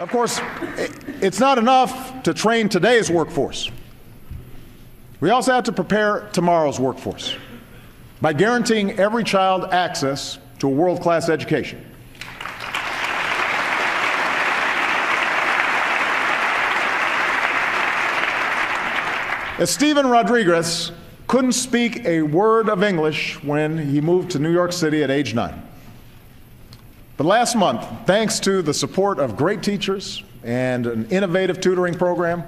Of course, it's not enough to train today's workforce. We also have to prepare tomorrow's workforce by guaranteeing every child access to a world-class education. As Steven Rodriguez couldn't speak a word of English when he moved to New York City at age 9. But last month, thanks to the support of great teachers and an innovative tutoring program,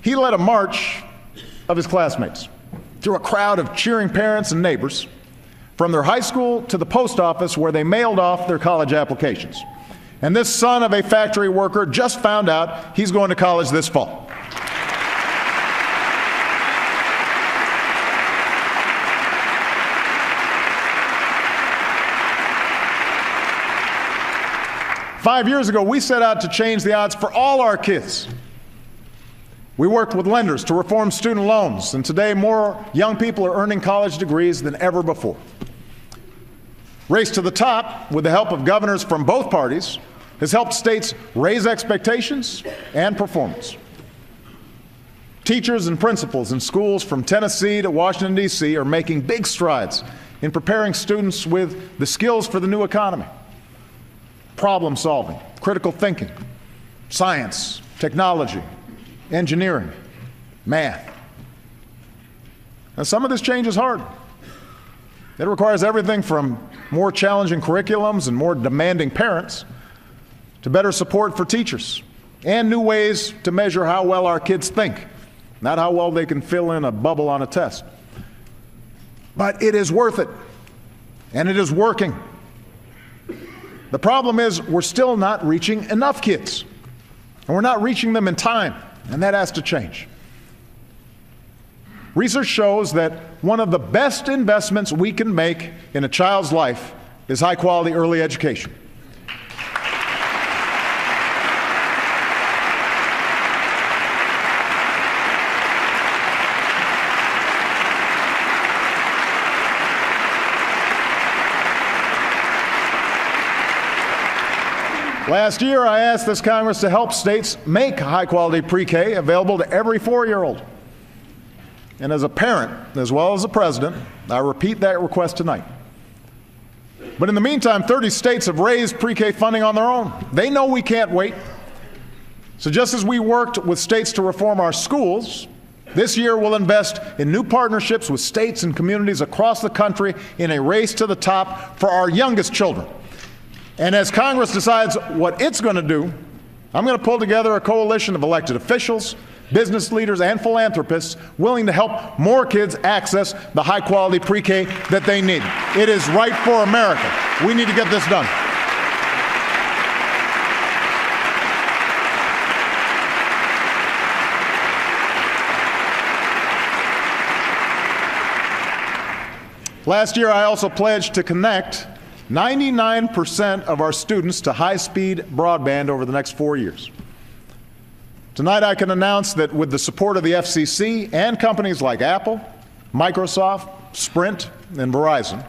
he led a march of his classmates through a crowd of cheering parents and neighbors from their high school to the post office where they mailed off their college applications. And this son of a factory worker just found out he's going to college this fall. Five years ago, we set out to change the odds for all our kids. We worked with lenders to reform student loans, and today more young people are earning college degrees than ever before. Race to the Top, with the help of governors from both parties, has helped states raise expectations and performance. Teachers and principals in schools from Tennessee to Washington, D.C. are making big strides in preparing students with the skills for the new economy. Problem solving, critical thinking, science, technology, engineering, math. Now, some of this change is hard. It requires everything from more challenging curriculums and more demanding parents to better support for teachers and new ways to measure how well our kids think, not how well they can fill in a bubble on a test. But it is worth it, and it is working. The problem is we're still not reaching enough kids, and we're not reaching them in time, and that has to change. Research shows that one of the best investments we can make in a child's life is high-quality early education. Last year, I asked this Congress to help states make high-quality pre-K available to every 4-year-old. And as a parent, as well as a president, I repeat that request tonight. But in the meantime, 30 states have raised pre-K funding on their own. They know we can't wait. So just as we worked with states to reform our schools, this year we'll invest in new partnerships with states and communities across the country in a race to the top for our youngest children. And as Congress decides what it's going to do, I'm going to pull together a coalition of elected officials, business leaders, and philanthropists willing to help more kids access the high-quality pre-K that they need. It is right for America. We need to get this done. Last year, I also pledged to connect 99% of our students to high-speed broadband over the next 4 years. Tonight I can announce that with the support of the FCC and companies like Apple, Microsoft, Sprint, and Verizon,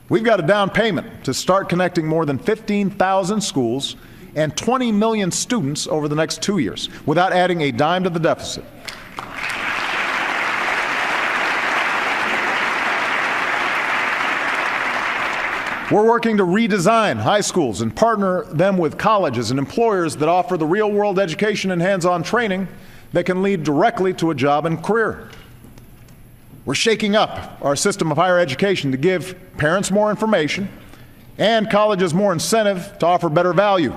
we've got a down payment to start connecting more than 15,000 schools and 20 million students over the next 2 years without adding a dime to the deficit. We're working to redesign high schools and partner them with colleges and employers that offer the real-world education and hands-on training that can lead directly to a job and career. We're shaking up our system of higher education to give parents more information and colleges more incentive to offer better value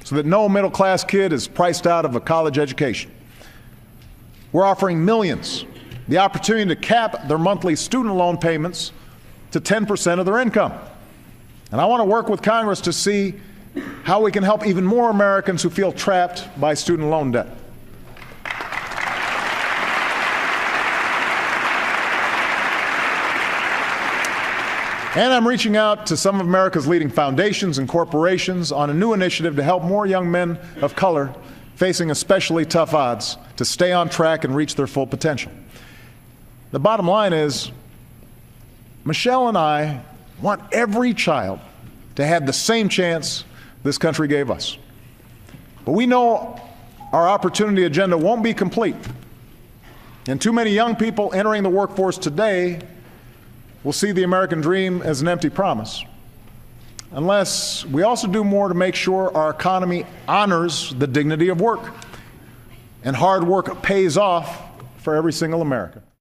so that no middle-class kid is priced out of a college education. We're offering millions the opportunity to cap their monthly student loan payments to 10% of their income. And I want to work with Congress to see how we can help even more Americans who feel trapped by student loan debt. And I'm reaching out to some of America's leading foundations and corporations on a new initiative to help more young men of color facing especially tough odds to stay on track and reach their full potential. The bottom line is, Michelle and I want every child to have the same chance this country gave us. But we know our opportunity agenda won't be complete. And too many young people entering the workforce today will see the American dream as an empty promise, unless we also do more to make sure our economy honors the dignity of work and hard work pays off for every single American.